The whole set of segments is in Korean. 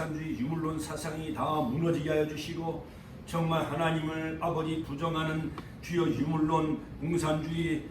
공산주의 유물론 사상이 다 무너지게 하여 주시고 정말 하나님을 아버지 부정하는 주여 유물론 공산주의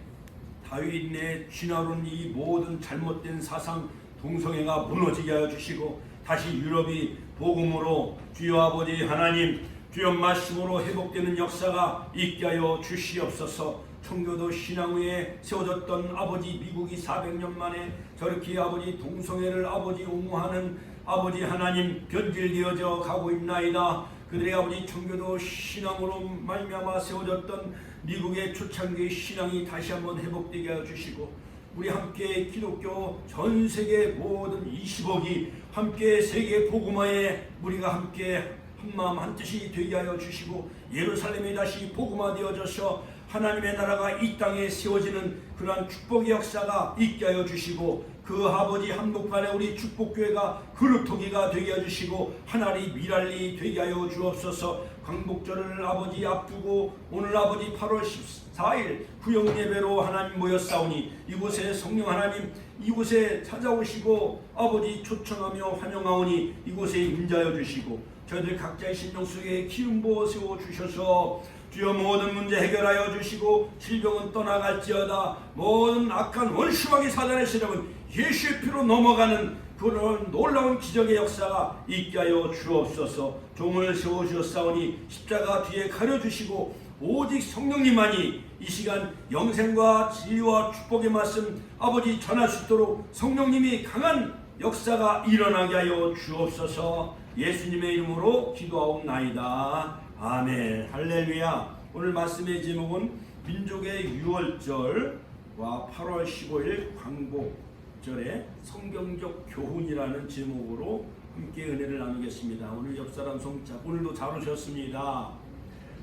다윈의 진화론 이 모든 잘못된 사상 동성애가 무너지게 하여 주시고 다시 유럽이 복음으로 주여 아버지 하나님 주여 말씀으로 회복되는 역사가 있게 하여 주시옵소서. 청교도 신앙 위에 세워졌던 아버지 미국이 400년 만에 저렇게 아버지 동성애를 아버지 옹호하는 아버지 하나님 변질되어져 가고 있나이다. 그들의 아버지 청교도 신앙으로 말미암아 세워졌던 미국의 초창기의 신앙이 다시 한번 회복되게 하여 주시고 우리 함께 기독교 전 세계 모든 20억이 함께 세계 복음화에 우리가 함께 한마음 한뜻이 되게 하여 주시고 예루살렘이 다시 복음화되어져서 하나님의 나라가 이 땅에 세워지는 그러한 축복의 역사가 있게 하여 주시고 그 아버지 한복판에 우리 축복교회가 그룹토기가 되게 해주시고 하나리 미랄리 되게 하여 주옵소서. 광복절을 아버지 앞두고 오늘 아버지 8월 14일 구영예배로 하나님 모였사오니 이곳에 성령 하나님 이곳에 찾아오시고 아버지 초청하며 환영하오니 이곳에 임자여 주시고 저희들 각자의 심령 속에 기름 부어 세워 주셔서 주여 모든 문제 해결하여 주시고 질병은 떠나갈지어다. 모든 악한 원수마귀 사단의 세력은 예수의 피로 넘어가는 그런 놀라운 기적의 역사가 있게 하여 주옵소서. 종을 세워주었사오니 십자가 뒤에 가려주시고 오직 성령님만이 이 시간 영생과 진리와 축복의 말씀 아버지 전할 수 있도록 성령님이 강한 역사가 일어나게 하여 주옵소서. 예수님의 이름으로 기도하옵나이다. 아멘. 할렐루야. 오늘 말씀의 제목은 민족의 유월절과 8월 15일 광복절의 성경적 교훈이라는 제목으로 함께 은혜를 나누겠습니다. 오늘 옆사람 송자 오늘도 잘 오셨습니다.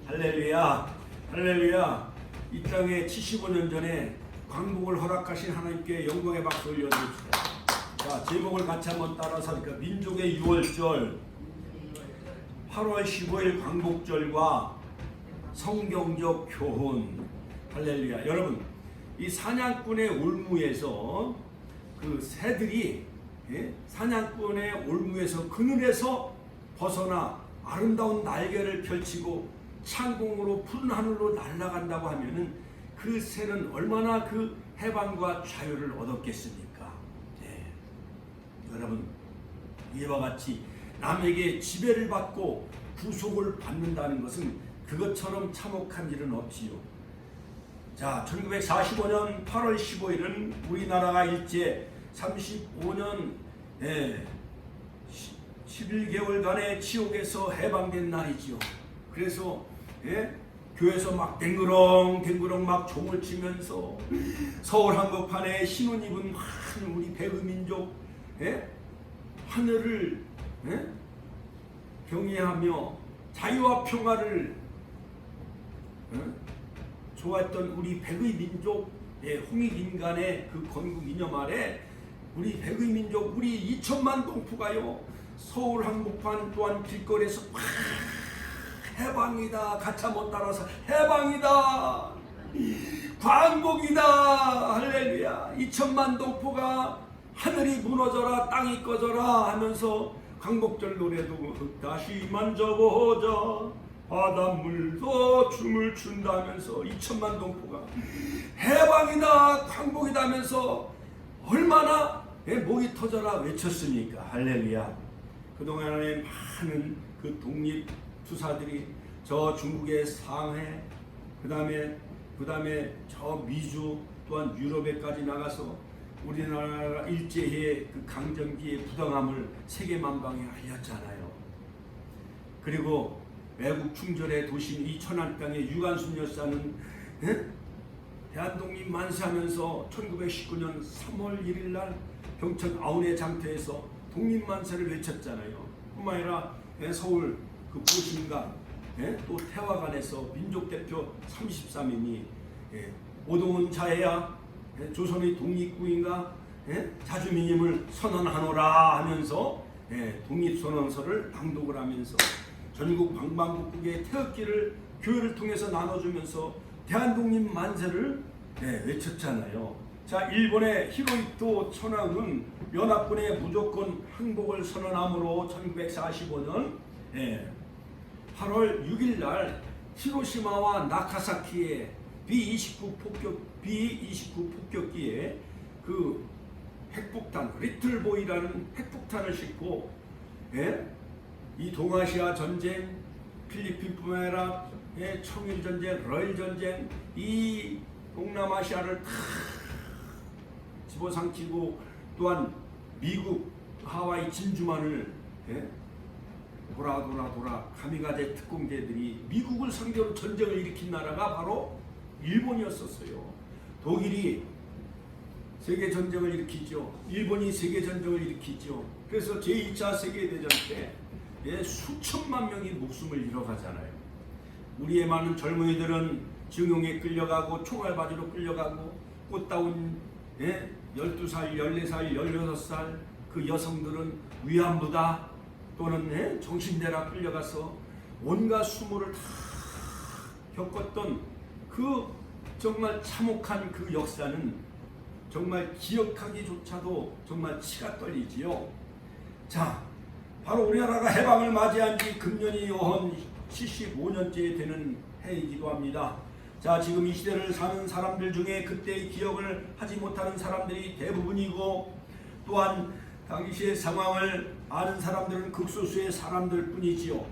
할렐루야. 할렐루야. 이 땅에 75년 전에 광복을 허락하신 하나님께 영광의 박수 올려드립시다. 자, 제목을 같이 한번 따라서 하니까 민족의 유월절 8월 15일 광복절과 성경적 교훈. 할렐루야. 여러분 이 사냥꾼의 올무에서 그 새들이 사냥꾼의 올무에서 그늘에서 벗어나 아름다운 날개를 펼치고 창공으로 푸른 하늘로 날아간다고 하면은 그 새는 얼마나 그 해방과 자유를 얻었겠습니까? 여러분 이와 같이 남에게 지배를 받고 구속을 받는다는 것은 그것처럼 참혹한 일은 없지요. 자, 1945년 8월 15일은 우리나라가 일제 35년 11개월간의 지옥에서 해방된 날이지요. 그래서 교회에서 막 댕그렁 막 종을 치면서 서울 한복판에 신혼 입은 많은 우리 배우민족 하늘을 경외하며 자유와 평화를 좋아했던 우리 백의 민족 홍익인간의 그 건국 이념 아래 우리 백의 민족 우리 2천만 동포가요 서울 한복판 또한 길거리에서 해방이다 가차 못 따라서 해방이다 광복이다 할렐루야 2천만 동포가 하늘이 무너져라 땅이 꺼져라 하면서 광복절 노래도 다시 만져보자 바닷물도 춤을 춘다면서 2천만 동포가 해방이다 광복이다 하면서 얼마나 목이 터져라 외쳤습니까? 할렐루야. 그동안에 많은 그 독립투사들이 저 중국의 상해 그 다음에 저 미주 또한 유럽에까지 나가서 우리나라 일제의 그 강점기의 부당함을 세계만방에 알렸잖아요. 그리고 외국 충절의 도심 이 천안 땅에 유관순 여사는 대한독립 만세하면서 1919년 3월 1일 날 경천 아운의 장터에서 독립만세를 외쳤잖아요. 뿐만 아니라 서울 그 보신각 또 태화관에서 민족대표 33인이 오동훈 자해야 조선의 독립구인가 자주민임을 선언하노라 하면서 독립선언서를 낭독을 하면서 전국 방방곡곡의 태극기를 교회를 통해서 나눠주면서 대한독립 만세를 외쳤잖아요. 자, 일본의 히로히토 천황은 연합군의 무조건 항복을 선언함으로 1945년 8월 6일 날 히로시마와 나카사키에 B-29 폭격기에 그 핵폭탄 리틀보이라는 핵폭탄을 싣고 이 동아시아 전쟁, 필리핀 뿐만 아니라 청일 전쟁, 러일 전쟁, 이 동남아시아를 다 집어삼키고 또한 미국 하와이 진주만을 돌아 가미가제 특공대들이 미국을 상대로 전쟁을 일으킨 나라가 바로 일본이었었어요. 독일이 세계전쟁을 일으키죠. 일본이 세계전쟁을 일으키죠. 그래서 제2차 세계대전 때 수천만 명이 목숨을 잃어가잖아요. 우리의 많은 젊은이들은 증용에 끌려가고 총알바지로 끌려가고 꽃다운 12살, 14살, 16살 그 여성들은 위안부다 또는 정신대라 끌려가서 온갖 수모를 다 겪었던 그 정말 참혹한 그 역사는 정말 기억하기조차도 정말 치가 떨리지요. 자, 바로 우리나라가 해방을 맞이한 지 금년이 요헌 75년째 되는 해이기도 합니다. 자, 지금 이 시대를 사는 사람들 중에 그때의 기억을 하지 못하는 사람들이 대부분이고 또한 당시의 상황을 아는 사람들은 극소수의 사람들 뿐이지요.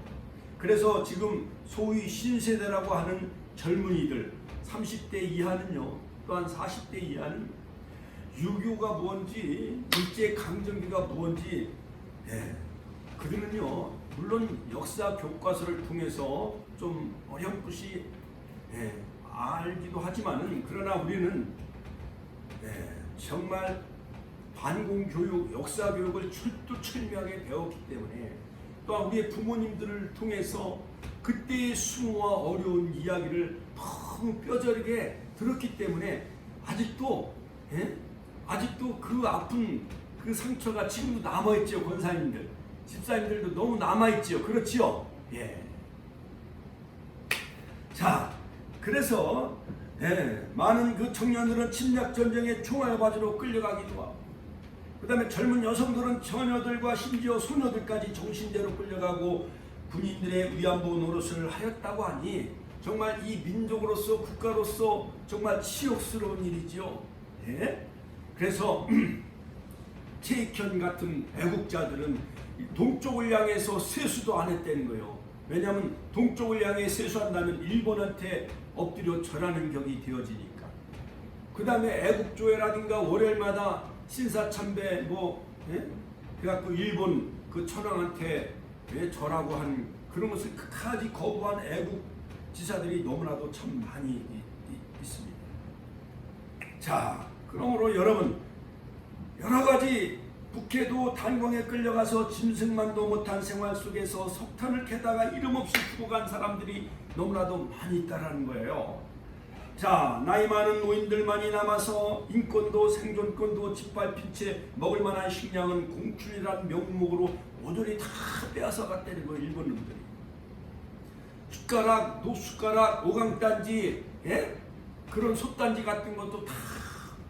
그래서 지금 소위 신세대라고 하는 젊은이들 30대 이하는요, 또한 40대 이하는 유교가 뭔지 일제강점기가 뭔지 그들은요 물론 역사 교과서를 통해서 좀 어렴풋이 알기도 하지만은 그러나 우리는 정말 반공교육, 역사교육을 철두철미하게 배웠기 때문에 또한 우리의 부모님들을 통해서 그때의 수모와 어려운 이야기를 너무 뼈저리게 들었기 때문에 아직도 그 아픈 그 상처가 지금도 남아있죠. 권사님들, 집사님들도 너무 남아있죠. 그렇지요? 자, 그래서 많은 그 청년들은 침략전쟁의 총알바지로 끌려가기도 하고 그 다음에 젊은 여성들은 처녀들과 심지어 소녀들까지 정신대로 끌려가고 군인들의 위안부 노릇을 하였다고 하니 정말 이 민족으로서 국가로서 정말 치욕스러운 일이죠. 그래서 최익현 같은 애국자들은 동쪽을 향해서 세수도 안 했다는 거예요. 왜냐하면 동쪽을 향해 세수한다면 일본한테 엎드려 절하는 격이 되어지니까. 그 다음에 애국조회라든가 월요일마다 신사참배 그래갖고 일본 그 천황한테 절하고 한 그런 것을 끝까지 거부한 애국 지사들이 너무나도 참 많이 있습니다. 자, 그러므로 여러분 여러 가지 북해도 단광에 끌려가서 짐승만도 못한 생활 속에서 석탄을 캐다가 이름 없이 죽어간 사람들이 너무나도 많이 있다라는 거예요. 자, 나이 많은 노인들만이 남아서 인권도 생존권도 짓밟힌 채 먹을 만한 식량은 공출이라는 명목으로 모조리 다 빼앗아 갔다는 거예요. 일본 놈들이. 숟가락, 노숟가락, 오강단지, 그런 솥단지 같은 것도 다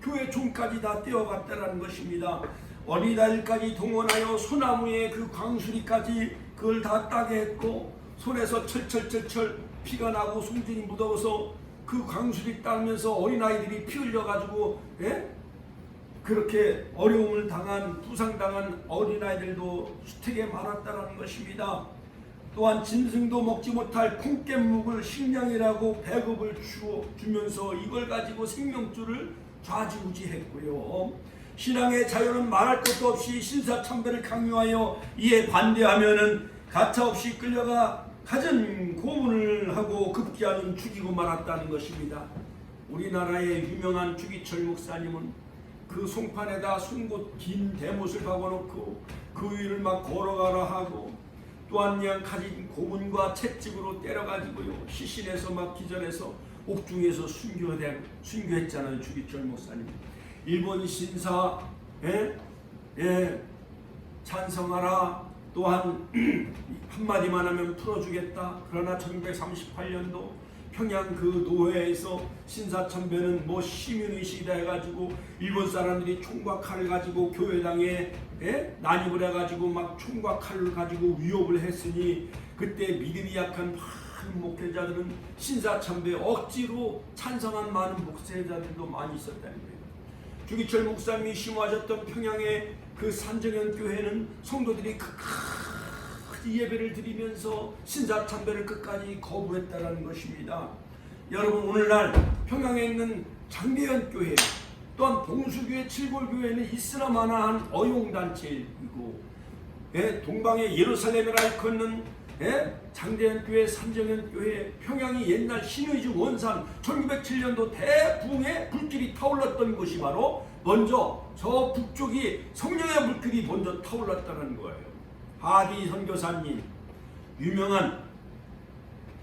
교회 종까지 다 떼어갔다는 것입니다. 어린아이들까지 동원하여 소나무에 그 광수리까지 그걸 다 따게 했고 손에서 철철철철 피가 나고 송진이 묻어서 그 광수리 따면서 어린아이들이 피 흘려가지고 그렇게 어려움을 당한 부상당한 어린아이들도 수택에 많았다는 것입니다. 또한 짐승도 먹지 못할 콩깻묵을 식량이라고 배급을 주면서 이걸 가지고 생명줄을 좌지우지했고요. 신앙의 자유는 말할 것도 없이 신사참배를 강요하여 이에 반대하면은 가차없이 끌려가 갖은 고문을 하고 급기야는 죽이고 말았다는 것입니다. 우리나라의 유명한 주기철 목사님은 그 송판에다 송곳 긴 대못을 박아놓고 그 위를 막 걸어가라 하고 또한 그냥 가진 고문과 채찍으로 때려가지고요 시신에서 막 기절해서 옥중에서 순교했잖아요. 주기철 목사님. 일본 신사 찬성하라. 또한 한마디만 하면 풀어주겠다. 그러나 1938년도 평양 그 노회에서 신사참배는 뭐 시민의식이다 해가지고 일본 사람들이 총과 칼을 가지고 교회당에 난입을 해가지고 막 총과 칼을 가지고 위협을 했으니 그때 믿음이 약한 많은 목회자들은 신사참배 억지로 찬성한 많은 목회자들도 많이 있었다는 거예요. 주기철 목사님이 심호하셨던 평양의 그 산정현 교회는 성도들이 끝까지 예배를 드리면서 신사참배를 끝까지 거부했다는 것입니다. 여러분, 오늘날 평양에 있는 장대현 교회 또한 봉수교회, 칠골교회는 이슬람화한 어용단체이고 동방의 예루살렘을 일컫는 장대현 교회, 산정현 교회, 평양이 옛날 신의주 원산 1907년도 대붕에 불길이 타올랐던 곳이 바로 먼저 저 북쪽이 성령의 불길이 먼저 타올랐다는 거예요. 하디 선교사님, 유명한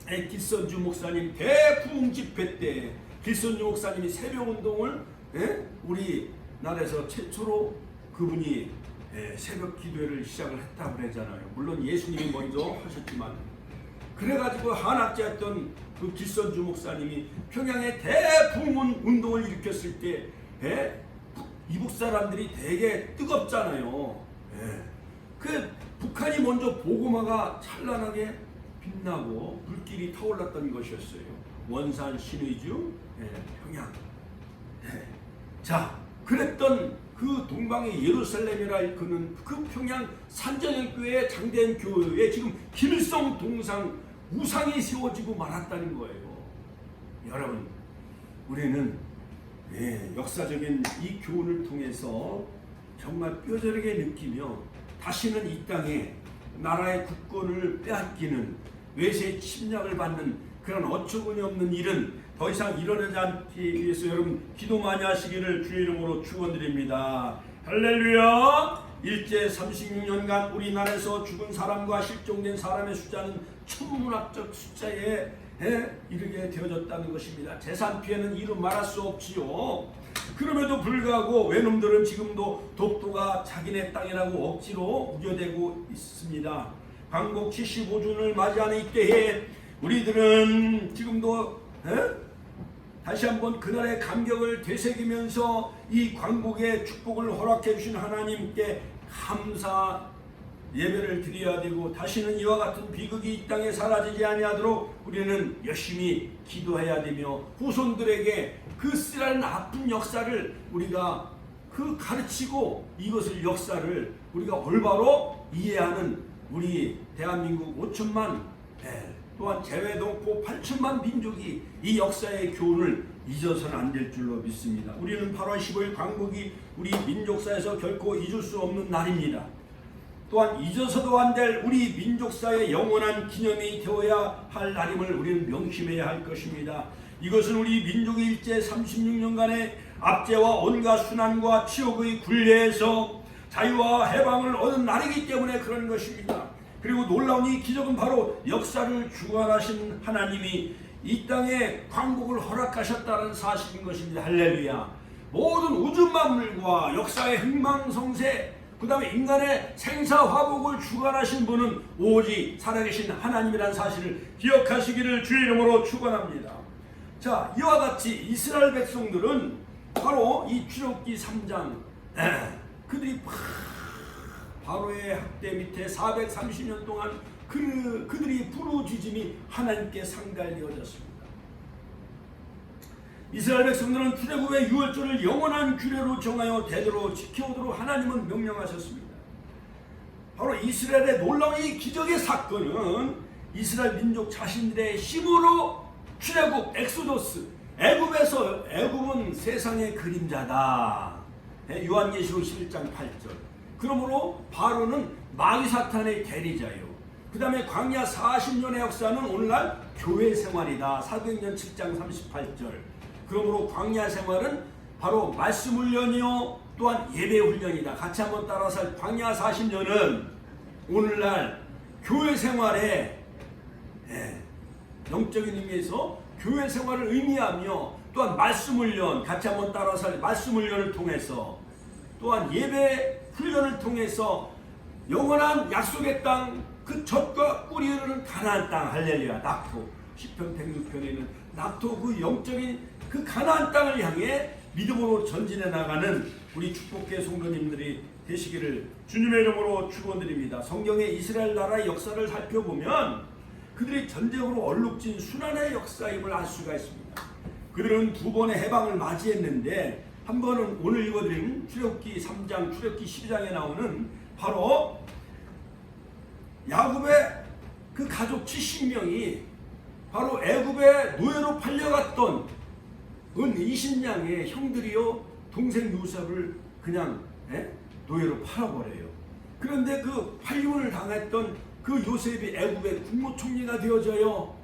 길선주 목사님 대부흥 집회 때 길선주 목사님이 새벽운동을 우리나라에서 최초로 그분이 새벽 기도회를 시작을 했다고 그러잖아요. 물론 예수님이 먼저 하셨지만 그래가지고 한학자였던 그 길선주 목사님이 평양에 대부흥 운동을 일으켰을 때 이북 사람들이 되게 뜨겁잖아요. 그 북한이 먼저 보고마가 찬란하게 빛나고 불길이 타올랐던 것이었어요. 원산, 신의주, 평양. 자, 그랬던 그 동방의 예루살렘이라 일컫는 그 평양 산정현교회, 장대현 교회에 지금 김일성 동상 우상이 세워지고 말았다는 거예요. 여러분, 우리는 역사적인 이 교훈을 통해서 정말 뼈저리게 느끼며 다시는 이 땅에 나라의 국권을 빼앗기는 외세의 침략을 받는 그런 어처구니 없는 일은 더 이상 일어나지 않기 위해서 여러분 기도 많이 하시기를 주의 이름으로 축원드립니다. 할렐루야. 일제 36년간 우리나라에서 죽은 사람과 실종된 사람의 숫자는 천문학적 숫자에 이르게 되어졌다는 것입니다. 재산 피해는 이루 말할 수 없지요. 그럼에도 불구하고 외놈들은 지금도 독도가 자기네 땅이라고 억지로 우겨대고 있습니다. 광복 75주년을 맞이하는 이때에 우리들은 지금도 다시 한번 그날의 감격을 되새기면서 이 광복의 축복을 허락해 주신 하나님께 감사 예배를 드려야 되고 다시는 이와 같은 비극이 이 땅에 사라지지 아니하도록 우리는 열심히 기도해야 되며 후손들에게 그 쓰라린 아픈 역사를 우리가 그 가르치고 이것을 역사를 우리가 올바로 이해하는 우리 대한민국 5천만 또한 제외동포 8천만 민족이 이 역사의 교훈을 잊어서는 안 될 줄로 믿습니다. 우리는 8월 15일 광복이 우리 민족사에서 결코 잊을 수 없는 날입니다. 또한 잊어서도 안 될 우리 민족사의 영원한 기념이 되어야 할 날임을 우리는 명심해야 할 것입니다. 이것은 우리 민족의 일제 36년간의 압제와 온갖 순환과 치욕의 굴레에서 자유와 해방을 얻은 날이기 때문에 그런 것입니다. 그리고 놀라운 이 기적은 바로 역사를 주관하신 하나님이 이 땅에 광복을 허락하셨다는 사실인 것입니다. 할렐루야. 모든 우주 만물과 역사의 흥망성쇠 그 다음에 인간의 생사화복을 주관하신 분은 오직 살아계신 하나님이라는 사실을 기억하시기를 주의 이름으로 축원합니다. 자, 이와 같이 이스라엘 백성들은 바로 이 출애굽기 3장 그들이 바로의 학대 밑에 430년 동안 그들이 부르짖음이 하나님께 상달되어졌습니다. 이스라엘 백성들은 출애굽의 유월절을 영원한 규례로 정하여 대대로 지켜오도록 하나님은 명령하셨습니다. 바로 이스라엘의 놀라운 이 기적의 사건은 이스라엘 민족 자신들의 힘으로 출애굽, 엑소더스, 애굽은 세상의 그림자다. 요한계시록 11장 8절. 그러므로 바로는 마귀 사탄의 대리자요. 그 다음에 광야 40년의 역사는 오늘날 교회 생활이다. 사도행전 7장 38절. 그러므로 광야 생활은 바로 말씀 훈련이요 또한 예배 훈련이다. 같이 한번 따라서 광야 40년은 오늘날 교회 생활에 영적인 의미에서 교회 생활을 의미하며 또한 말씀 훈련 같이 한번 따라서 말씀 훈련을 통해서 또한 예배 훈련을 통해서 영원한 약속의 땅 그 젖과 꿀이 흐르는 가나안 땅 할렐루야 낳고 시편 106편에는 낙토 그 영적인 그 가나안 땅을 향해 믿음으로 전진해 나가는 우리 축복계 성도님들이 되시기를 주님의 이름으로 축원드립니다. 성경의 이스라엘 나라의 역사를 살펴보면 그들이 전쟁으로 얼룩진 순환의 역사임을 알 수가 있습니다. 그들은 두 번의 해방을 맞이했는데 한 번은 오늘 읽어드린 출애굽기 3장, 출애굽기 12장에 나오는 바로 야곱의 그 가족 70명이 바로 애굽의 노예로 팔려갔던 은 20냥의 형들이요 동생 요셉을 그냥 노예로 팔아버려요. 그런데 그 팔림을 당했던 그 요셉이 애굽의 국무총리가 되어져요.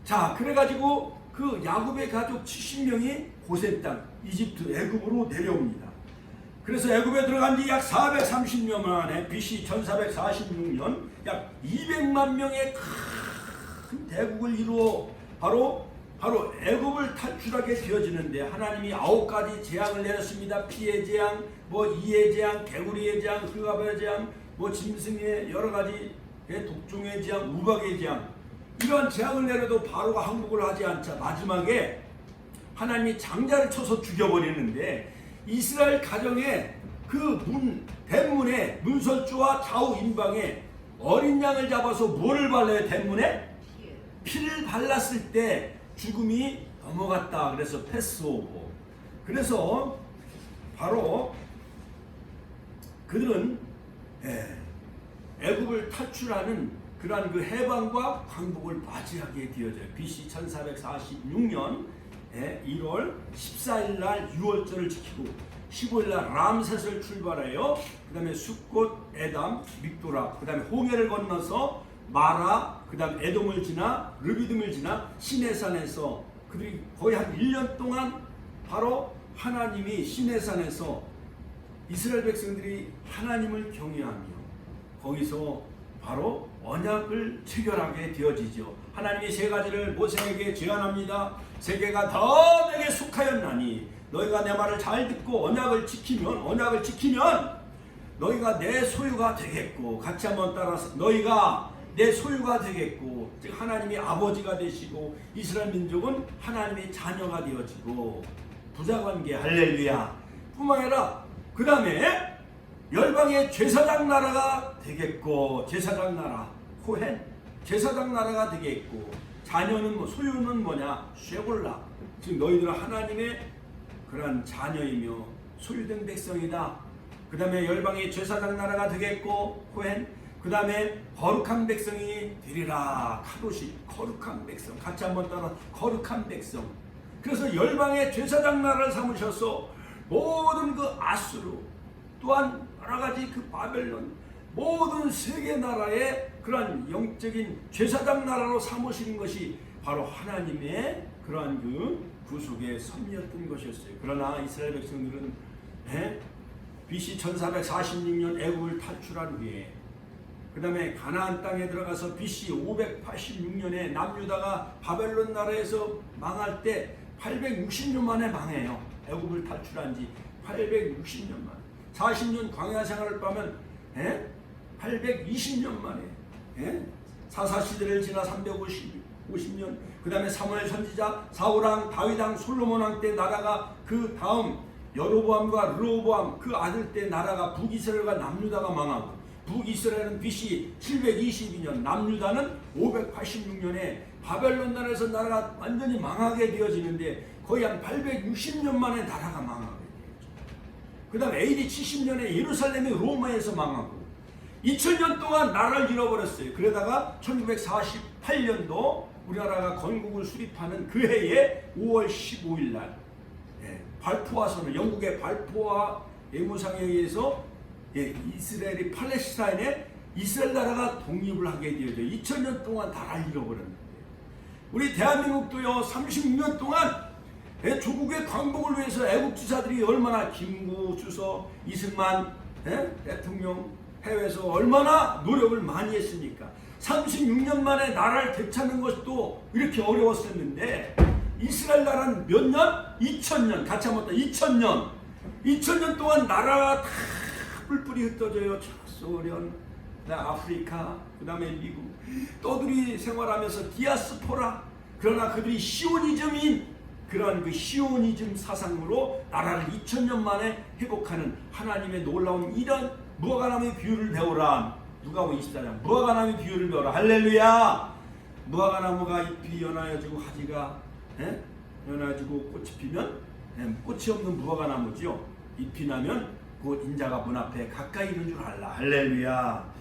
자, 그래가지고 그 야곱의 가족 70명이 고센 땅 이집트 애굽으로 내려옵니다. 그래서 애굽에 들어간 지 약 430년 만에 BC 1446년 약 200만 명의 큰 대국을 이루어 바로 애굽을 탈출하게 되어지는데 하나님이 9가지 재앙을 내렸습니다. 피의 재앙, 이의 재앙, 개구리의 재앙, 흑암의 재앙, 짐승의 여러 가지 독종의 재앙, 우박의 재앙, 이러한 재앙을 내려도 바로가 항복을 하지 않자 마지막에 하나님이 장자를 쳐서 죽여버리는데 이스라엘 가정의 그 대문에 문설주와 좌우 임방에 어린 양을 잡아서 뭐를 발라요? 대문에? 피를 발랐을 때 죽음이 넘어갔다. 그래서 패스오버. 그래서 바로 그들은 애굽을 탈출하는 그러한 그 해방과 광복을 맞이하게 되어져요. BC 1446년 1월 14일 날 6월절을 지키고 15일 날 람셋을 출발해요. 그 다음에 숫꽃, 에담, 믹도라, 그 다음에 홍해를 건너서 마라, 그 다음 에돔을 지나 르비딤을 지나 시내산에서 그들이 거의 한 1년 동안 바로 하나님이 시내산에서 이스라엘 백성들이 하나님을 경외하며 거기서 바로 언약을 체결하게 되어지죠. 하나님이 세 가지를 모세에게 제안합니다. 세계가 더 내게 속하였나니 너희가 내 말을 잘 듣고 언약을 지키면 너희가 내 소유가 되겠고, 같이 한번 따라서 너희가 내 소유가 되겠고, 즉 하나님이 아버지가 되시고 이스라엘 민족은 하나님의 자녀가 되어지고 부자관계 할렐루야 뿐만 아니라 그 다음에 열방의 제사장 나라가 되겠고, 제사장 나라 코헨 제사장 나라가 되겠고, 자녀는 소유는 뭐냐? 쉐골라, 즉 너희들은 하나님의 그러한 자녀이며 소유된 백성이다. 그 다음에 열방의 제사장 나라가 되겠고 코헨, 그 다음에 거룩한 백성이 되리라. 카도시 거룩한 백성, 같이 한번 따라 거룩한 백성. 그래서 열방의 제사장 나라를 삼으셔서 모든 그 아수르 또한 여러가지 그 바벨론 모든 세계 나라의 그러한 영적인 제사장 나라로 삼으시는 것이 바로 하나님의 그러한 그 구속의 섭리였던 것이었어요. 그러나 이스라엘 백성들은 BC 1446년 애굽을 탈출한 후에 그 다음에 가나안 땅에 들어가서 BC 586년에 남유다가 바벨론 나라에서 망할 때 860년 만에 망해요. 애굽을 탈출한 지 860년 만에 40년 광야 생활을 빼면 820년 만에 사사시대를 지나 350년 그 다음에 사무엘 선지자 사울왕 다윗왕 솔로몬왕 때 나라가 그 다음 여로보암과 르호보암 그 아들 때 나라가 북이스라엘과 남유다가 망하고 북이스라엘은 BC 722년 남유다는 586년에 바벨론 나라에서 나라가 완전히 망하게 되어지는데 거의 한 860년 만에 나라가 망하게 되었죠. 그 다음 AD 70년에 예루살렘이 로마에서 망하고 2000년 동안 나라를 잃어버렸어요. 그러다가 1948년도 우리나라가 건국을 수립하는 그 해에 5월 15일 날 발포화 선언, 영국의 발포화 예무상에 의해서 이스라엘이 팔레스타인에 이스라엘 나라가 독립을 하게 되어져 2000년 동안 나라를 잃어버렸는데 우리 대한민국도요 36년 동안 조국의 광복을 위해서 애국 지사들이 얼마나 김구 주석, 이승만 대통령 해외에서 얼마나 노력을 많이 했습니까? 36년 만에 나라를 되찾는 것도 이렇게 어려웠었는데 이스라엘 나라는 몇 년? 2000년. 같이 한번 더 2000년 동안 나라가 다 뿔뿔이 흩어져요. 소련, 아프리카, 그 다음에 미국. 떠들이 생활하면서 디아스포라 그러나 그들이 시오니즘인 그런 그 시오니즘 사상으로 나라를 2000년 만에 회복하는 하나님의 놀라운 이런 무화과나무의 비유를 배우라. 누가복음 24장 무화과나무의 비유를 배우라. 할렐루야. 무화과나무가 잎이 연하여지고 가지가 연하여지고 꽃이 피면 꽃이 없는 무화과나무죠. 잎이 나면 그 인자가 문 앞에 가까이 있는 줄 알라. 할렐루야.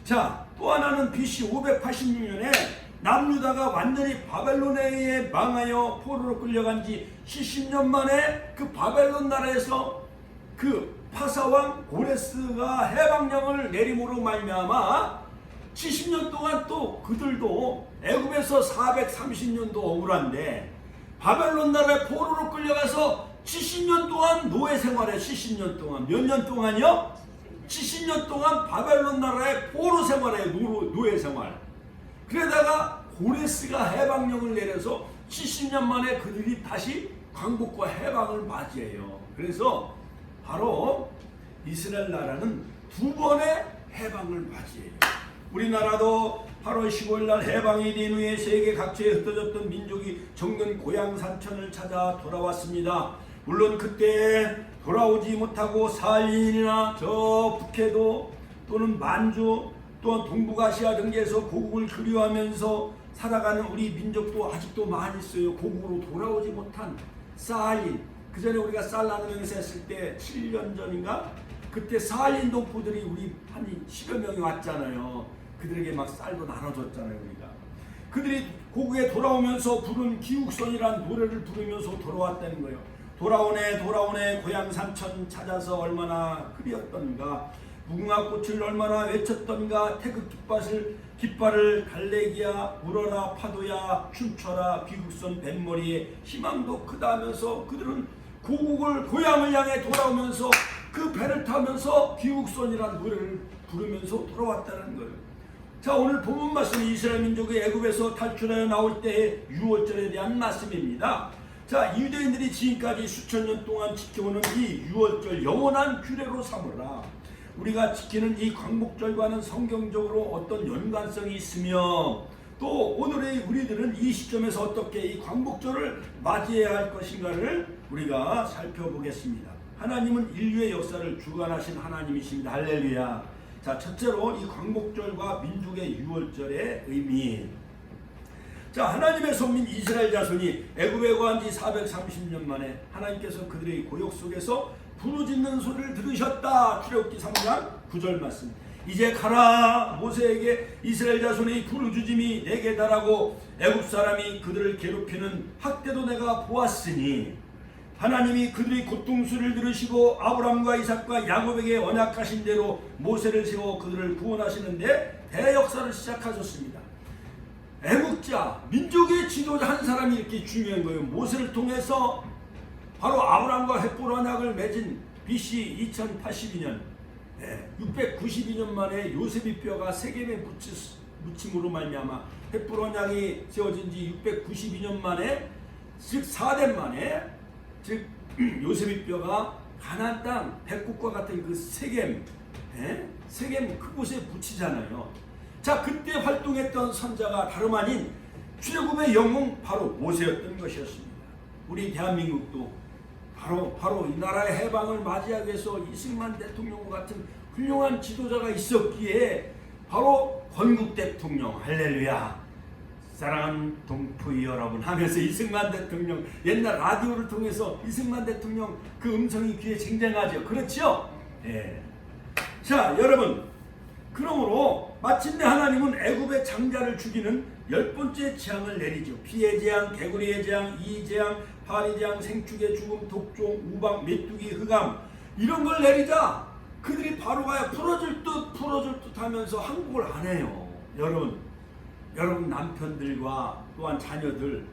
자, 또 하나는 BC 586년에 남유다가 완전히 바벨론에 의해 망하여 포로로 끌려간 지 70년 만에 그 바벨론 나라에서 그 파사왕 고레스가 해방령을 내림으로 말미암아 70년 동안 또 그들도 애굽에서 430년도 억울한데 바벨론 나라에 포로로 끌려가서 70년 동안 노예 생활에 70년 동안 몇 년 동안요? 70년 동안 바벨론 나라의 포로 생활에 노예 생활. 그러다가 고레스가 해방령을 내려서 70년 만에 그들이 다시 광복과 해방을 맞이해요. 그래서 바로 이스라엘 나라는 두 번의 해방을 맞이해요. 우리나라도 8월 15일 날 해방이 된 후에 세계 각지에 흩어졌던 민족이 정든 고향 산천을 찾아 돌아왔습니다. 물론 그때 돌아오지 못하고 사할린이나 저 북해도 또는 만주 또한 동북아시아 등지에서 고국을 그리워하면서 살아가는 우리 민족도 아직도 많이 있어요. 고국으로 돌아오지 못한 사할린. 그 전에 우리가 쌀 나누는 행사 했을 때 7년 전인가? 그때 사할린 동포들이 우리 한 10여 명이 왔잖아요. 그들에게 막 쌀도 나눠줬잖아요. 우리가. 그들이 고국에 돌아오면서 부른 기욱선이라는 노래를 부르면서 돌아왔다는 거예요. 돌아오네 돌아오네 고향 산천 찾아서 얼마나 그리웠던가. 무궁화꽃을 얼마나 외쳤던가. 태극 깃발을 달래기야 울어라 파도야 춤춰라 귀국선 뱃머리에 희망도 크다 하면서 그들은 고향을 향해 돌아오면서 그 배를 타면서 귀국선이라는 노래를 부르면서 돌아왔다는 거예요. 자, 오늘 본문 말씀이 이스라엘 민족이 애굽에서 탈출하여 나올 때의 유월절에 대한 말씀입니다. 자, 유대인들이 지금까지 수천 년 동안 지켜오는 이 유월절 영원한 규례로 삼으라. 우리가 지키는 이 광복절과는 성경적으로 어떤 연관성이 있으며 또 오늘의 우리들은 이 시점에서 어떻게 이 광복절을 맞이해야 할 것인가를 우리가 살펴보겠습니다. 하나님은 인류의 역사를 주관하신 하나님이십니다. 할렐루야. 자, 첫째로 이 광복절과 민족의 유월절의 의미. 자, 하나님의 선민 이스라엘 자손이 애굽에 거한 지 430년 만에 하나님께서 그들의 고역 속에서 부르짖는 소리를 들으셨다. 출애굽기 3장 9절 말씀. 이제 가라. 모세에게 이스라엘 자손의 부르짖음이 내게 달하고 애굽 사람이 그들을 괴롭히는 학대도 내가 보았으니 하나님이 그들의 고통소리를 들으시고 아브람과 이삭과 야곱에게 언약하신 대로 모세를 세워 그들을 구원하시는데 대역사를 시작하셨습니다. 애국자, 민족의 지도자 한 사람이 이렇게 중요한 거예요. 모세를 통해서 바로 아브람과 헷볼 언약을 맺은 BC 2082년 692년 만에 요셉의 뼈가 세겜에 묻힘으로 말미암아 헷볼 언약이 세워진 지 692년 만에 즉 4대 만에 즉 요셉의 뼈가 가나안 땅 백국과 같은 그 세겜 그곳에 붙이잖아요. 자, 그때 활동했던 선자가 다름 아닌 출애굽의 영웅 바로 모세였던 것이었습니다. 우리 대한민국도 바로 이 나라의 해방을 맞이하기 위해서 이승만 대통령과 같은 훌륭한 지도자가 있었기에 바로 건국 대통령 할렐루야 사랑하는 동포 여러분 하면서 이승만 대통령 옛날 라디오를 통해서 이승만 대통령 그 음성이 귀에 쟁쟁하죠. 그렇죠? 예. 자, 여러분, 그러므로 마침내 하나님은 애굽의 장자를 죽이는 10번째 재앙을 내리죠. 피의 재앙, 개구리의 재앙, 이의 재앙, 파리 재앙, 생축의 죽음, 독종, 우박, 메뚜기, 흑암 이런 걸 내리자 그들이 바로가 풀어줄 듯 하면서 항복을 안 해요. 여러분 남편들과 또한 자녀들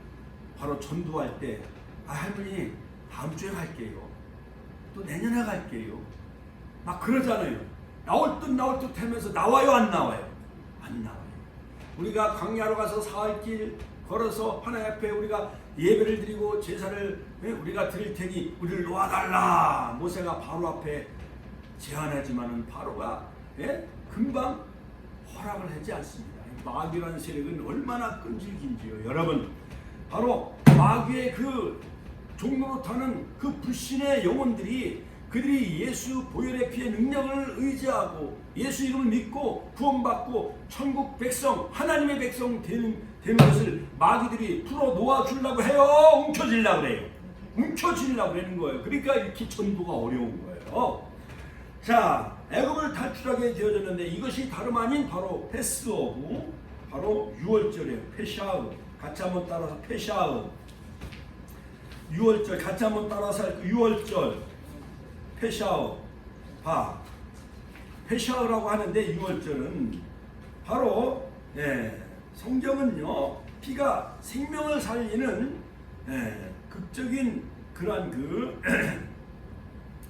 바로 전도할 때 할머니 다음 주에 갈게요. 또 내년에 갈게요. 막 그러잖아요. 나올 듯 하면서 나와요 안 나와요? 안 나와요. 우리가 광야로 가서 사흘길 걸어서 하나님 앞에 우리가 예배를 드리고 제사를 우리가 드릴 테니 우리를 놓아달라. 모세가 바로 앞에 제안하지만은 바로가 금방 허락을 하지 않습니다. 마귀라는 세력은 얼마나 끈질긴지요. 여러분, 바로 마귀의 그 종로로 타는 그 불신의 영혼들이 그들이 예수 보혈의 피의 능력을 의지하고 예수 이름을 믿고 구원받고 천국 백성 하나님의 백성 되는 것을 마귀들이 풀어 놓아주려고 해요. 움켜쥐려고 그래요. 움켜쥐려고 그러는 거예요. 그러니까 이렇게 전도가 어려운 거예요. 자, 애굽을 탈출하게 되어졌는데 이것이 다름 아닌 바로 패스오브, 바로 유월절이에요. 페샤흐, 같이 한번 따라서 페샤흐, 유월절 같이 한번 따라서 유월절, 페샤흐, 페샤흐라고 하는데 유월절은 바로 성경은요 피가 생명을 살리는 극적인 그러한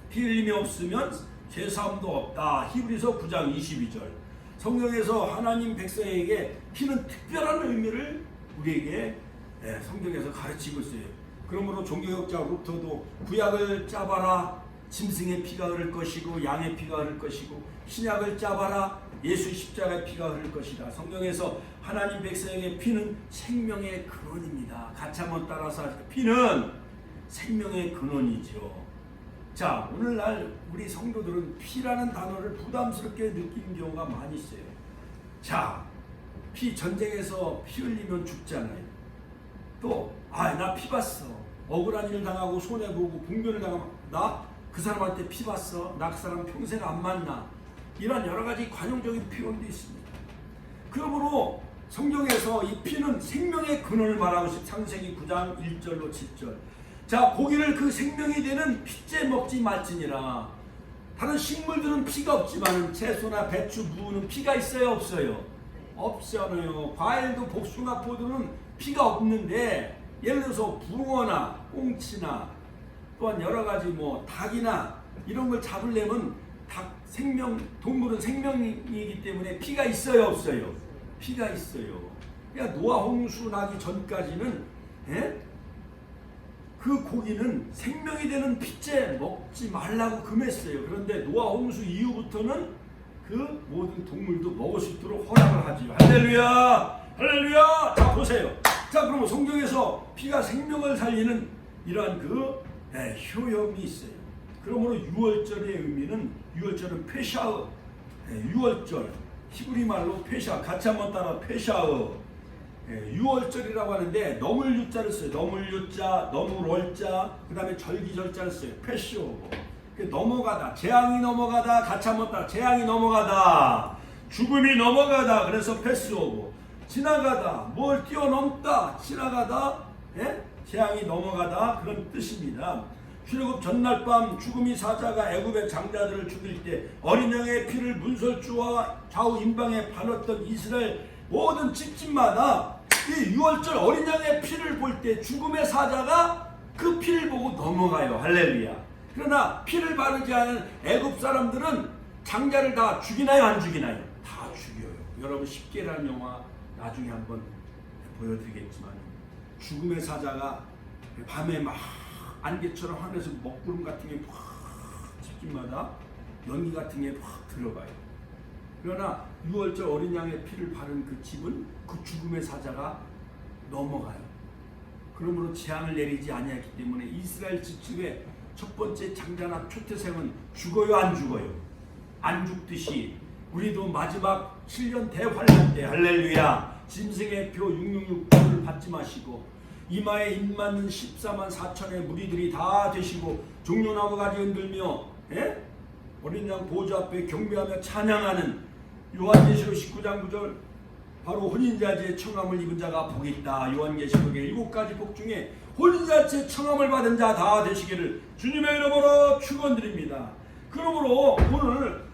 피 흘림이 없으면 죄사함도 없다. 히브리서 9장 22절. 성경에서 하나님 백성에게 피는 특별한 의미를 우리에게 성경에서 가르치고 있어요. 그러므로 종교学자 루터도 구약을 짜봐라 짐승의 피가 흐를 것이고 양의 피가 흐를 것이고 신약을 짜봐라 예수 십자가의 피가 흐를 것이다. 성경에서 하나님 백성에게 피는 생명의 근원입니다. 같이 한번 따라서 피는 생명의 근원이죠. 자, 오늘날 우리 성도들은 피라는 단어를 부담스럽게 느끼는 경우가 많이 있어요. 자, 피 전쟁에서 피 흘리면 죽잖아요. 또 나 피 봤어. 억울한 일 당하고 손해보고 궁변을 당하면 나 그 사람한테 피 봤어. 나 그 사람 평생 안 만나. 이런 여러 가지 관용적인 표현도 있습니다. 그러므로 성경에서 이 피는 생명의 근원을 말하고 있어요. 창세기 9장 1절로 7절. 자, 고기를 그 생명이 되는 피째 먹지 말지니라. 다른 식물들은 피가 없지만 채소나 배추, 무는 피가 있어요, 없어요? 없잖아요. 과일도 복숭아, 포도는 피가 없는데 예를 들어서 붕어나 꽁치나 또한 여러 가지 닭이나 이런 걸 잡으려면 동물은 생명이기 때문에 피가 있어요, 없어요? 피가 있어요. 그러니까 노아 홍수 나기 전까지는 그 고기는 생명이 되는 피째 먹지 말라고 금했어요. 그런데 노아 홍수 이후부터는 그 모든 동물도 먹을 수 있도록 허락을 하지요. 할렐루야! 할렐루야! 자, 보세요. 자, 그럼 성경에서 피가 생명을 살리는 이러한 효용이 있어요. 그러므로 유월절의 의미는 유월절은 페샤흐, 유월절, 히브리 말로 페샤, 같이 한번 따라 페샤흐. 유월절이라고 하는데 넘을 유자를 써요. 넘을 유자, 넘을 월자, 그 다음에 절기절자를 써요. 페쇼. 넘어가다, 재앙이 넘어가다, 같이 한번 따라 재앙이 넘어가다, 죽음이 넘어가다. 그래서 패스오브. 지나가다, 뭘 뛰어넘다, 지나가다, 재앙이 넘어가다, 그런 뜻입니다. 출애굽 전날 밤 죽음의 사자가 애굽의 장자들을 죽일 때 어린 양의 피를 문설주와 좌우 임방에 바랐던 이스라엘 모든 집집마다 이 유월절 어린 양의 피를 볼 때 죽음의 사자가 그 피를 보고 넘어가요. 할렐루야. 그러나 피를 바르지 않은 애굽 사람들은 장자를 다 죽이나요, 안 죽이나요? 다 죽여요. 여러분 십계라는 영화 나중에 한번 보여드리겠지만 죽음의 사자가 밤에 막 안개처럼 하늘에서 먹구름 같은 게 확 집집마다 연기 같은 게 확 들어가요. 그러나 유월절 어린 양의 피를 바른 그 집은 그 죽음의 사자가 넘어가요. 그러므로 재앙을 내리지 아니했기 때문에 이스라엘 집집의 첫 번째 장자나 초태생은 죽어요, 안 죽어요? 안 죽듯이 우리도 마지막 7년 대환란 때 할렐루야 짐승의 표 666표를 받지 마시고 이마에 입 맞는 14만 4천의 무리들이 다 되시고 종려나무 가지 흔들며 어린 양 보좌 앞에 경배하며 찬양하는 요한계시록 19장 9절 바로 혼인자체의 청함을 입은 자가 복이 있다. 요한계시록의 7가지 복 중에 혼인자체의 청함을 받은 자 다 되시기를 주님의 이름으로 축원드립니다. 그러므로 오늘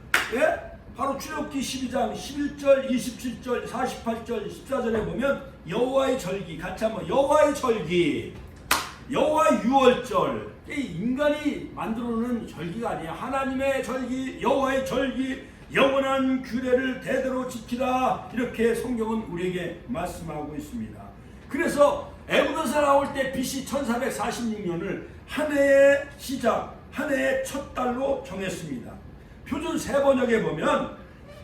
바로 출애굽기 12장 11절, 27절, 48절, 14절에 보면 여호와의 절기, 같이 한번 여호와의 절기, 여호와의 유월절. 인간이 만들어놓은 절기가 아니야. 하나님의 절기, 여호와의 절기, 영원한 규례를 대대로 지키라. 이렇게 성경은 우리에게 말씀하고 있습니다. 그래서 애굽에서 나올 때 BC 1446년을 한 해의 시작, 한 해의 첫 달로 정했습니다. 표준 세번역에 보면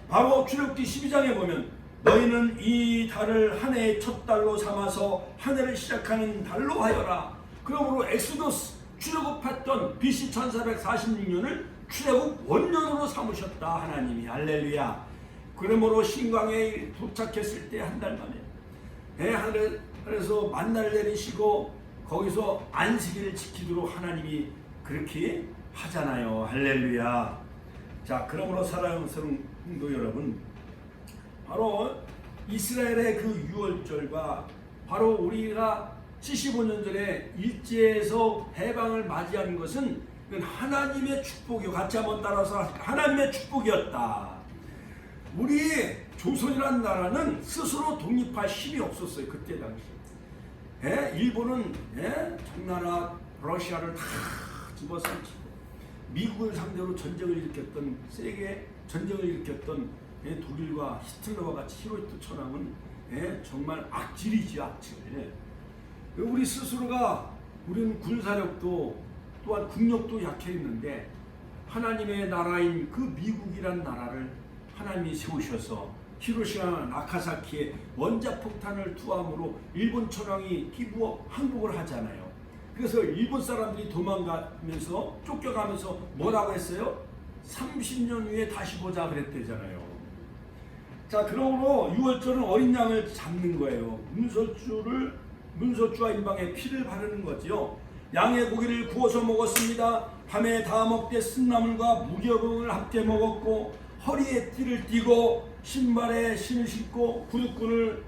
바로 출애굽기 12장에 보면 너희는 이 달을 한 해의 첫 달로 삼아서 한 해를 시작하는 달로 하여라. 그러므로 엑소더스 출애굽했던 BC 1446년을 출애굽 원년으로 삼으셨다 하나님이. 할렐루야. 그러므로 신광에 도착했을 때 한 달 만에 하늘에서 만나를 내리시고 거기서 안식일을 지키도록 하나님이 그렇게 하잖아요. 할렐루야. 자, 그러므로 사랑하는 성도 여러분, 바로 이스라엘의 그 유월절과 바로 우리가 75년 전에 일제에서 해방을 맞이한 것은 하나님의 축복이요. 같이 한번 따라서 하나님의 축복이었다. 우리 조선이라는 나라는 스스로 독립할 힘이 없었어요. 그때 당시. 일본은 청나라 러시아를 다 집어삼키고 미국을 상대로 전쟁을 일으켰던 세계 전쟁을 일으켰던 독일과 히틀러와 같이 히로히토 천황은 정말 악질이지, 악질. 우리 스스로가 우리는 군사력도 또한 국력도 약해 있는데 하나님의 나라인 그 미국이란 나라를 하나님이 세우셔서 히로시마 나카사키에 원자폭탄을 투함으로 일본 천황이 항복을 하잖아요. 그래서 일본 사람들이 도망가면서 쫓겨가면서 뭐라고 했어요? 30년 후에 다시 보자 그랬대잖아요. 자, 그러므로 유월절은 어린 양을 잡는 거예요. 문소주와 인방에 피를 바르는 거죠. 양의 고기를 구워서 먹었습니다. 밤에 다 먹되 쓴나물과 무교병을 함께 먹었고 허리에 띠를 띠고 신발에 신을 신고 구두끈을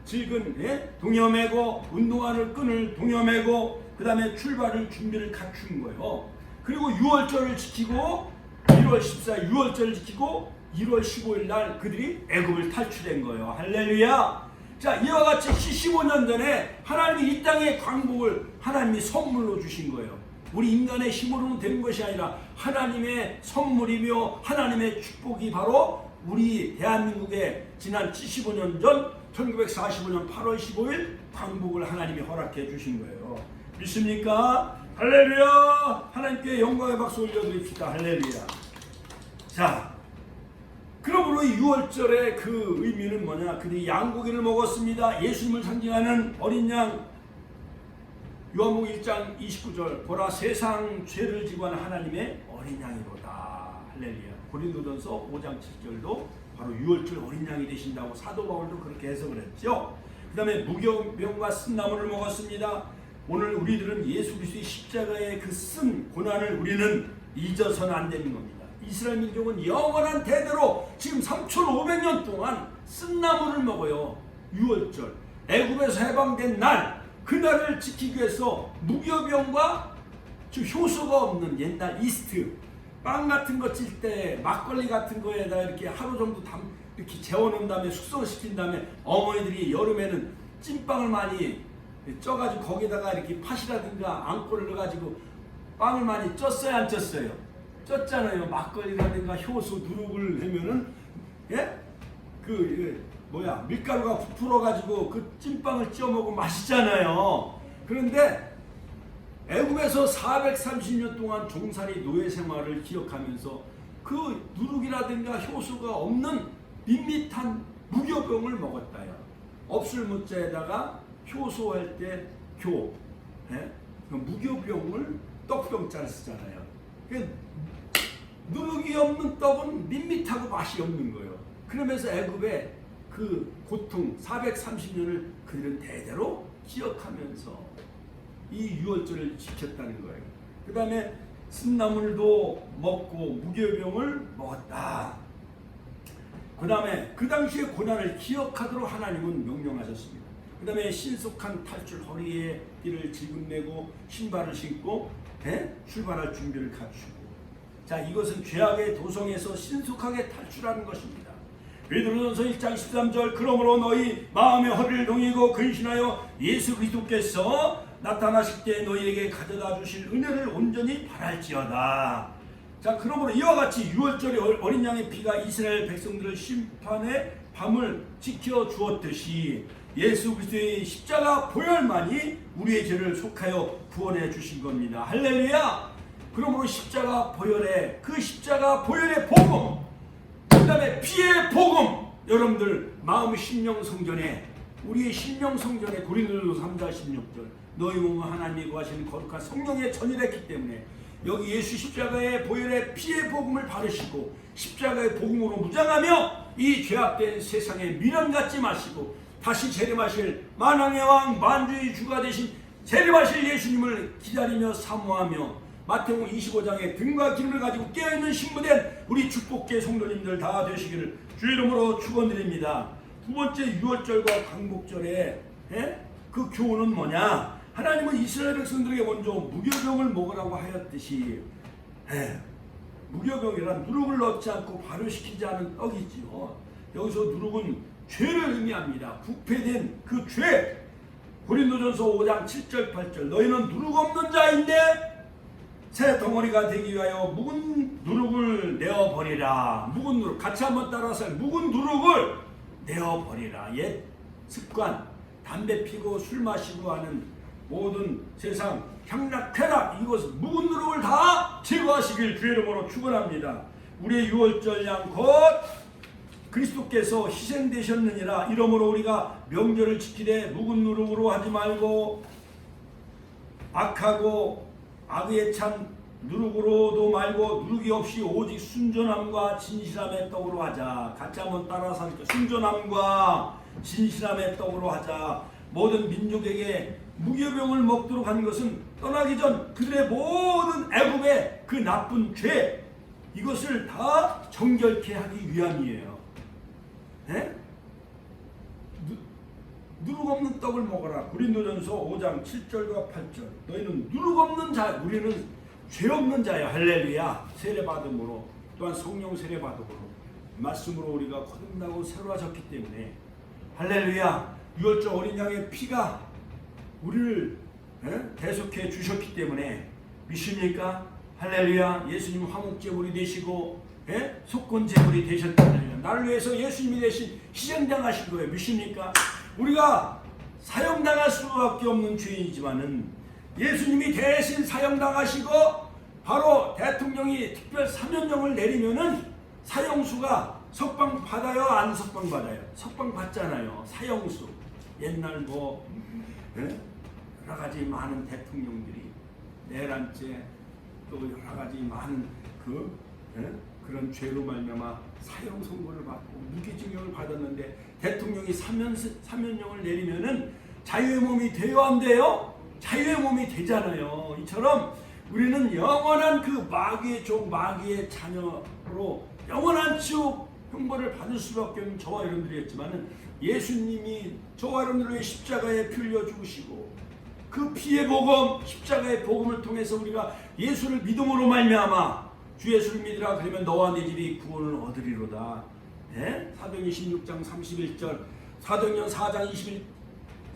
질근 동여매고 운동화를 끈을 동여매고 그 다음에 출발을 준비를 갖춘 거예요. 그리고 6월절을 지키고 1월 14일 6월절을 지키고 1월 15일 날 그들이 애굽을 탈출한 거예요. 할렐루야. 자, 이와 같이 75년 전에 하나님이 이 땅의 광복을 하나님이 선물로 주신 거예요. 우리 인간의 힘으로는 되는 것이 아니라 하나님의 선물이며 하나님의 축복이 바로 우리 대한민국에 지난 75년 전 1945년 8월 15일 광복을 하나님이 허락해 주신 거예요. 믿습니까? 할렐루야. 하나님께 영광의 박수 올려드립시다. 할렐루야. 자, 그러므로 6월절의 그 의미는 뭐냐? 그들이 양고기를 먹었습니다. 예수님을 상징하는 어린 양. 요한복음 1장 29절 보라 세상 죄를 지고 하는 하나님의 어린 양이로다. 할렐루야. 고린도전서 5장 7절도 바로 6월절 어린 양이 되신다고 사도 바울도 그렇게 해석을 했죠. 그 다음에 무교병과 쓴나물을 먹었습니다. 오늘 우리들은 예수 그리스도의 십자가의 그 쓴 고난을 우리는 잊어서는 안 되는 겁니다. 이스라엘 민족은 영원한 대대로 지금 3,500년 동안 쓴나물을 먹어요. 6월절 애굽에서 해방된 날, 그날을 지키기 위해서 무교병과 효소가 없는 옛날 이스트 빵 같은 거 찔 때 막걸리 같은 거에다 이렇게 하루 정도 이렇게 재워놓은 다음에 숙성시킨 다음에 어머니들이 여름에는 찐빵을 많이 쪄가지고 거기다가 이렇게 팥이라든가 앙꼬를 넣어가지고 빵을 많이 쪘어요, 안 쪘어요? 쪘잖아요. 막걸리라든가 효소, 누룩을 하면은 밀가루가 부풀어가지고 그 찐빵을 쪄 먹으면 맛있잖아요. 그런데 애굽에서 430년 동안 종살이 노예 생활을 기억하면서 그 누룩이라든가 효소가 없는 밋밋한 무교병을 먹었다요. 없을 무자에다가 효소할 때 교, 무교병을 떡병자를 쓰잖아요. 누룩이 없는 떡은 밋밋하고 맛이 없는 거예요. 그러면서 애굽의 그 고통 430년을 그들은 대대로 기억하면서 이 유월절을 지켰다는 거예요. 그 다음에 쓴나물도 먹고 무교병을 먹었다. 그 다음에 그 당시의 고난을 기억하도록 하나님은 명령하셨습니다. 그 다음에 신속한 탈출, 허리에 띠를 질끈매고 신발을 신고 출발할 준비를 갖추고. 자, 이것은 죄악의 도성에서 신속하게 탈출하는 것입니다. 베드로전서 1장 13절 그러므로 너희 마음의 허리를 동이고 근신하여 예수 그리스도께서 나타나실 때 너희에게 가져다 주실 은혜를 온전히 바랄지어다. 자, 그러므로 이와 같이 6월절의 어린 양의 피가 이스라엘 백성들을 심판의 밤을 지켜 주었듯이 예수 그리스도의 십자가 보혈만이 우리의 죄를 속하여 구원해 주신 겁니다. 할렐루야. 그러므로 십자가 보혈의 복음, 그 다음에 피의 복음, 여러분들 마음 심령 성전에 우리의 심령 성전에 고린도전서 3장 16절 너희 몸은 하나님이 구하시는 거룩한 성령의 전이랬기 때문에 여기 예수 십자가의 보혈의 피의 복음을 바르시고 십자가의 복음으로 무장하며 이 죄악된 세상에 미련 갖지 마시고 다시 재림하실 만왕의 왕 만주의 주가 되신 재림하실 예수님을 기다리며 사모하며 마태복음 25장의 등과 기름을 가지고 깨어있는 신부된 우리 축복계 성도님들 다 되시기를 주 이름으로 축원드립니다. 두 번째 유월절과 광복절에 그 교훈은 뭐냐? 하나님은 이스라엘 백성들에게 먼저 무교병을 먹으라고 하였듯이 무교병이란 누룩을 넣지 않고 발효시키지 않은 떡이지요. 여기서 누룩은 죄를 의미합니다. 부패된 그 죄. 고린도전서 5장 7절 8절 너희는 누룩 없는 자인데 새 덩어리가 되기 위하여 묵은 누룩을 내어버리라. 묵은 누룩 같이 한번 따라서 묵은 누룩을 내어버리라. 옛 습관 담배 피고 술 마시고 하는 모든 세상 향락 쾌락 이것 묵은 누룩을 다 제거하시길 주의 이름으로 축원합니다. 우리의 유월절 양 곧 그리스도께서 희생되셨느니라. 이러므로 우리가 명절을 지키되 묵은 누룩으로 하지 말고 악하고 악에 찬 누룩으로도 말고 누룩이 없이 오직 순전함과 진실함의 떡으로 하자. 같이 한번 따라서 하니까 순전함과 진실함의 떡으로 하자. 모든 민족에게 무교병을 먹도록 한 것은 떠나기 전 그들의 모든 애굽의 그 나쁜 죄 이것을 다 정결케 하기 위함이에요. 누룩 없는 떡을 먹어라. 고린도전서 5장 7절과 8절 너희는 누룩 없는 자 우리는 죄 없는 자야. 할렐루야. 세례받음으로 또한 성령 세례받음으로 말씀으로 우리가 거듭나고 새로워졌기 때문에 할렐루야. 유월절 어린 양의 피가 우리를 대속해 주셨기 때문에 믿습니까? 할렐루야. 예수님 화목제물이 되시고 속건제물이 되셨잖아요. 나를 위해서 예수님이 대신 희생당하신 거예요. 믿습니까? 우리가 사형당할 수밖에 없는 죄인이지만은 예수님이 대신 사형당하시고 바로 대통령이 특별 사면령을 내리면은 사형수가 석방 받아요? 안 석방 받아요? 석방 받잖아요. 사형수. 옛날 여러 가지 많은 대통령들이 내란죄 또 여러 가지 많은 그런 죄로 말미암아 사형 선고를 받고 무기징역을 받았는데 대통령이 사면령을 내리면은 자유의 몸이 돼요 안 돼요? 자유의 몸이 되잖아요. 이처럼 우리는 영원한 그 마귀의 종 마귀의 자녀로 영원한 지옥 형벌을 받을 수밖에 없는 저와 여러분들이었지만은 예수님이 저와 여러분들을 위해 십자가에 피 흘려 죽으시고 그 피의 복음 십자가의 복음을 통해서 우리가 예수를 믿음으로 말미암아 주 예수를 믿으라 그러면 너와 네 집이 구원을 얻으리로다. 사도행전 16장 31절 사도행전 4장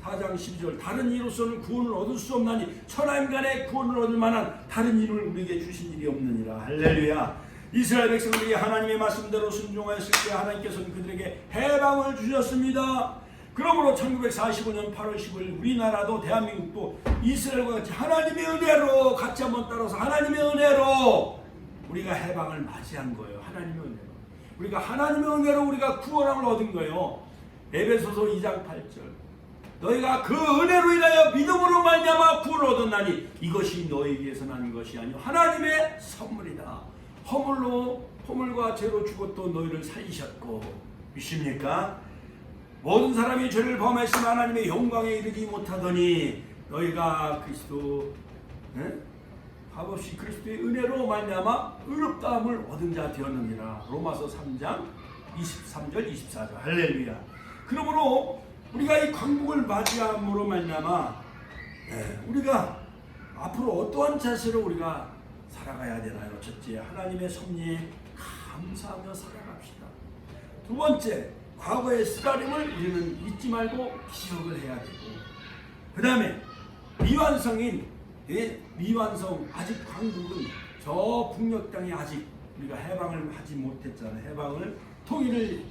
12절 다른 이로서는 구원을 얻을 수 없나니 천하인간의 구원을 얻을 만한 다른 이를 우리에게 주신 일이 없느니라. 할렐루야. 이스라엘 백성들이 하나님의 말씀대로 순종하였을 때 하나님께서는 그들에게 해방을 주셨습니다. 그러므로 1945년 8월 15일 우리나라도 대한민국도 이스라엘과 같이 하나님의 은혜로 같이 한번 따라서 하나님의 은혜로 우리가 해방을 맞이한 거예요. 하나님의 은혜로 우리가 하나님의 은혜로 우리가 구원함을 얻은 거예요. 에베소서 2장 8절 너희가 그 은혜로 인하여 믿음으로 말미암아 구원을 얻었나니 이것이 너희에게서 난 것이 아니요 하나님의 선물이다. 허물과 죄로 죽었던 너희를 살리셨고 믿습니까? 모든 사람이 죄를 범했으면 하나님의 영광에 이르지 못하더니 너희가 그리스도 값없이 그리스도의 은혜로 말미암아 의롭다함을 얻은 자 되었느니라. 로마서 3장 23절 24절 할렐루야. 그러므로 우리가 이 광복을 맞이함으로 말미암아 우리가 앞으로 어떠한 자세로 우리가 살아가야 되나요? 첫째, 하나님의 섭리에 감사하며 살아갑시다. 두 번째, 과거의 쓰라림을 우리는 잊지 말고 기억을 해야 되고 그 다음에 미완성 아직 광복은 저 북녘 땅에 아직 우리가 해방을 하지 못했잖아요. 해방을 통일을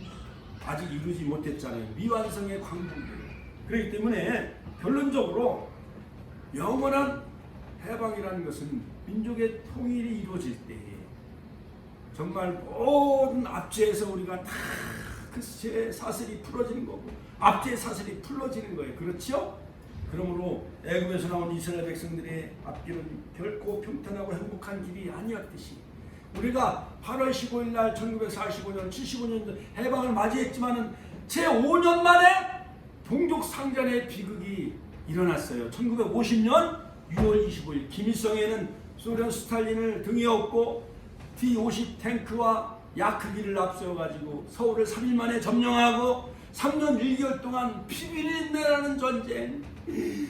아직 이루지 못했잖아요. 미완성의 광복이에요. 그렇기 때문에 결론적으로 영원한 해방이라는 것은 민족의 통일이 이루어질 때 정말 모든 압제에서 우리가 다 제 사슬이 풀어지는 거고 앞뒤의 사슬이 풀어지는 거예요. 그렇죠? 그러므로 애굽에서 나온 이스라엘 백성들의 앞길은 결코 평탄하고 행복한 길이 아니었듯이 우리가 8월 15일 날 1945년 75년 해방을 맞이했지만은 제 5년 만에 동족 상잔의 비극이 일어났어요. 1950년 6월 25일 김일성에는 소련 스탈린을 등에 업고 D-50 탱크와 야크기를 앞세워가지고 서울을 3일 만에 점령하고 3년 1개월 동안 피비린내라는 전쟁,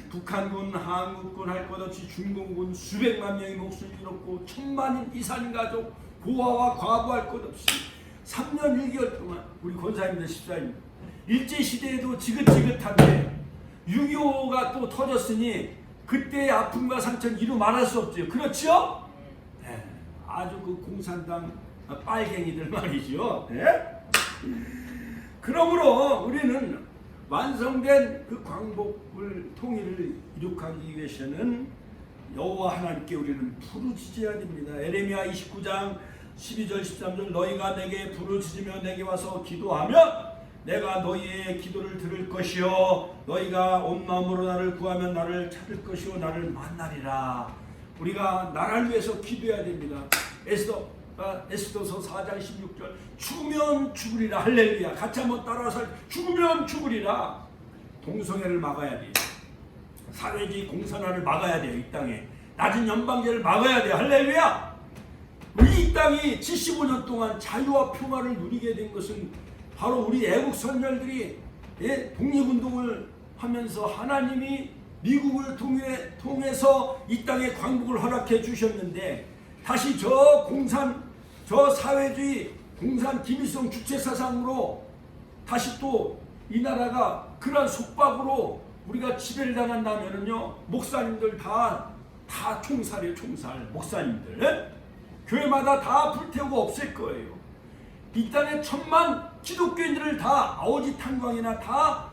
북한군, 한국군 할 것 없이 중공군 수백만 명이 목숨을 잃었고 천만인 이산 가족 고아와 과부할 것 없이 3년 1개월 동안 우리 권사님들 십사입니다. 일제시대에도 지긋지긋한데 6.25가 또 터졌으니 그때의 아픔과 상처는 이루 말할 수 없죠. 그렇죠? 네. 아주 그 공산당 빨갱이들 말이죠. 네? 그러므로 우리는 완성된 그 광복을 통일을 이룩하기 위해서는 여호와 하나님께 우리는 부르짖어야 됩니다. 에레미야 29장 12절 13절 너희가 내게 부르짖으며 내게 와서 기도하면 내가 너희의 기도를 들을 것이요 너희가 온 마음으로 나를 구하면 나를 찾을 것이요 나를 만나리라. 우리가 나라를 위해서 기도해야 됩니다. 에스더서 4장 16절 죽으면 죽으리라. 할렐루야. 같이 한번 따라서 죽으면 죽으리라. 동성애를 막아야 돼요. 사회주의 공산화를 막아야 돼요. 이 땅에 낮은 연방제를 막아야 돼요. 할렐루야. 우리 이 땅이 75년 동안 자유와 평화를 누리게 된 것은 바로 우리 애국 선열들이 독립운동을 하면서 하나님이 미국을 통해서 이 땅에 광복을 허락해 주셨는데 다시 저 사회주의 공산 김일성 주체 사상으로 다시 또 이 나라가 그러한 속박으로 우리가 지배를 당한다면은요 목사님들 다 총살이에요. 총살. 목사님들 교회마다 다 불태우고 없앨 거예요. 이 땅에 1000만 기독교인들을 다 아오지 탄광이나 다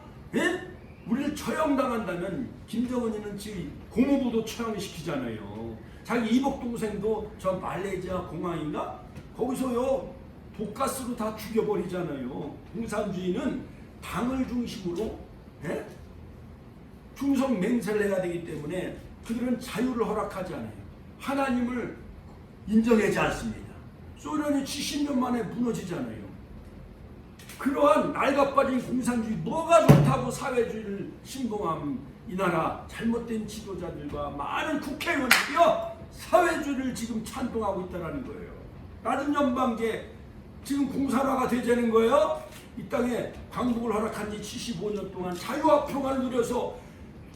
우리를 처형당한다면 김정은이는 지금 고모부도 처형시키잖아요. 자기 이복 동생도 저 말레이시아 공항인가 거기서요 독가스로 다 죽여버리잖아요. 공산주의는 당을 중심으로 충성 맹세를 해야 되기 때문에 그들은 자유를 허락하지 않아요. 하나님을 인정하지 않습니다. 소련이 70년 만에 무너지잖아요. 그러한 낡아빠진 공산주의 뭐가 좋다고 사회주의를 신봉한 이 나라 잘못된 지도자들과 많은 국회의원들이요 사회주의를 지금 찬동하고 있다는 거예요. 낮은 연방제 지금 공산화가 되자는 거예요. 이 땅에 광복을 허락한 지 75년 동안 자유와 평화를 누려서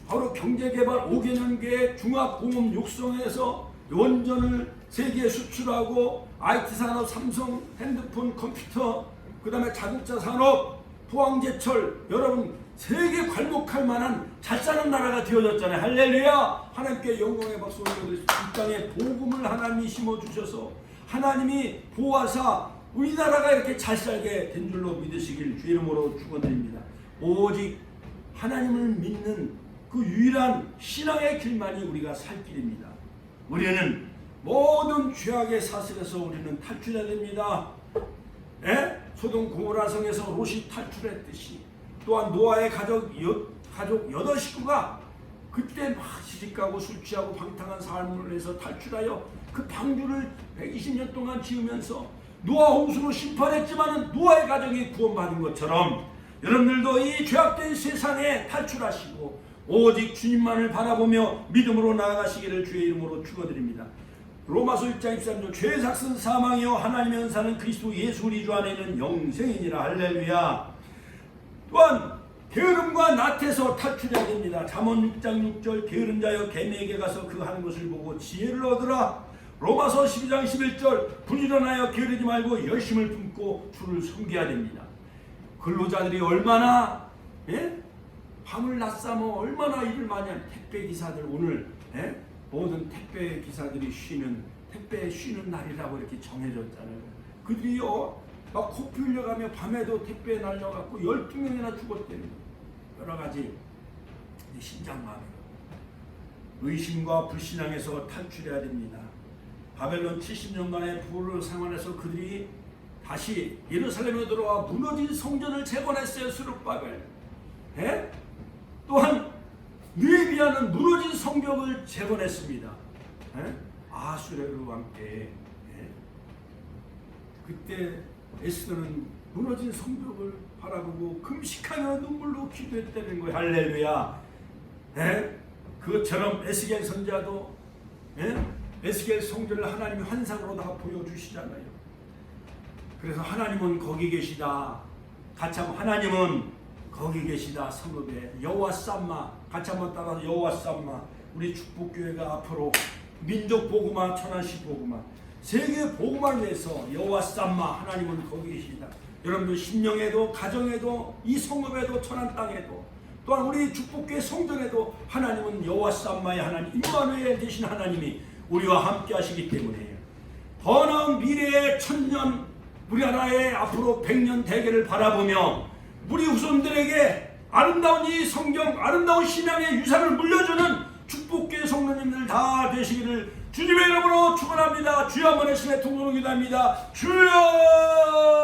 바로 경제개발 5개년 계획 중화공업 육성에서 원전을 세계에 수출하고 IT 산업 삼성 핸드폰 컴퓨터 그 다음에 자동차 산업 포항제철 여러분 세계 괄목할 만한 잘 사는 나라가 되어졌잖아요. 할렐루야. 하나님께 영광의 박수 올려드립니다. 이 땅에 복음을 하나님이 심어주셔서 하나님이 보호하사 우리나라가 이렇게 잘 살게 된 줄로 믿으시길 주 이름으로 축원드립니다. 오직 하나님을 믿는 그 유일한 신앙의 길만이 우리가 살 길입니다. 우리는 모든 죄악의 사슬에서 우리는 탈출해야 됩니다. 소돔 고모라 성에서 롯이 탈출했듯이 또한 노아의 가족 8식구가 그때 막 시집가고 술 취하고 방탕한 삶을 해서 탈출하여 그 방주를 120년 동안 지으면서 노아 홍수로 심판했지만 노아의 가정이 구원받은 것처럼 여러분들도 이 죄악된 세상에 탈출하시고 오직 주님만을 바라보며 믿음으로 나아가시기를 주의 이름으로 축원드립니다. 로마서 1장 23절 죄의 삭은 사망이요 하나님의 은사는 그리스도 예수 우리 주 안에 있는 영생이니라. 할렐루야. 또한 게으름과 낫에서 탈출해야 됩니다. 잠언 6장 6절 게으른 자여 개미에게 가서 그 하는 것을 보고 지혜를 얻으라. 로마서 12장 11절 부지런하여 게으르지 말고 열심을 품고 주를 섬겨야 됩니다. 근로자들이 얼마나 밤을 낮잠어 얼마나 일을 많이 하는 택배기사들 오늘 모든 택배기사들이 택배 쉬는 날이라고 이렇게 정해졌잖아요. 그들이요 막 코피 흘려가며 밤에도 택배에 날려갖고 12명이나 죽었대요. 여러가지 신장마음으로 의심과 불신앙에서 탈출해야 됩니다. 바벨론 70년간의 포로 생활에서 그들이 다시 예루살렘에 들어와 무너진 성전을 재건했어요. 스룹바벨. 예? 또한 느헤미야는 무너진 성벽을 재건했습니다. 예? 아수레르와 함께. 예? 그때 에스더는 무너진 성벽을 바라보고 금식하며 눈물로 기도했다는 거예요. 할렐루야. 예? 그것처럼 에스겔 선지자도 에스겔 성전을 하나님이 환상으로 다 보여주시잖아요. 그래서 하나님은 거기 계시다. 같이 한번 하나님은 거기 계시다. 성읍에 여호와 쌈마 같이 한번 따라서 여호와 쌈마. 우리 축복교회가 앞으로 민족 복음화, 천안시 복음화, 세계 복음화를 위해서 여호와 쌈마 하나님은 거기 계시다. 여러분들 심령에도 가정에도 이 성읍에도 천안 땅에도 또한 우리 축복교회 성전에도 하나님은 여호와 쌈마의 하나님 임마누엘 되신 하나님이 우리와 함께 하시기 때문에 더 나은 미래의 천년 우리나라의 앞으로 100년 대계를 바라보며 우리 후손들에게 아름다운 이 성경 아름다운 신앙의 유산을 물려주는 축복교회 성도님들 다 되시기를 주님의 이름으로 축원합니다. 주여 한번 하시네 통로로 기도합니다. 주여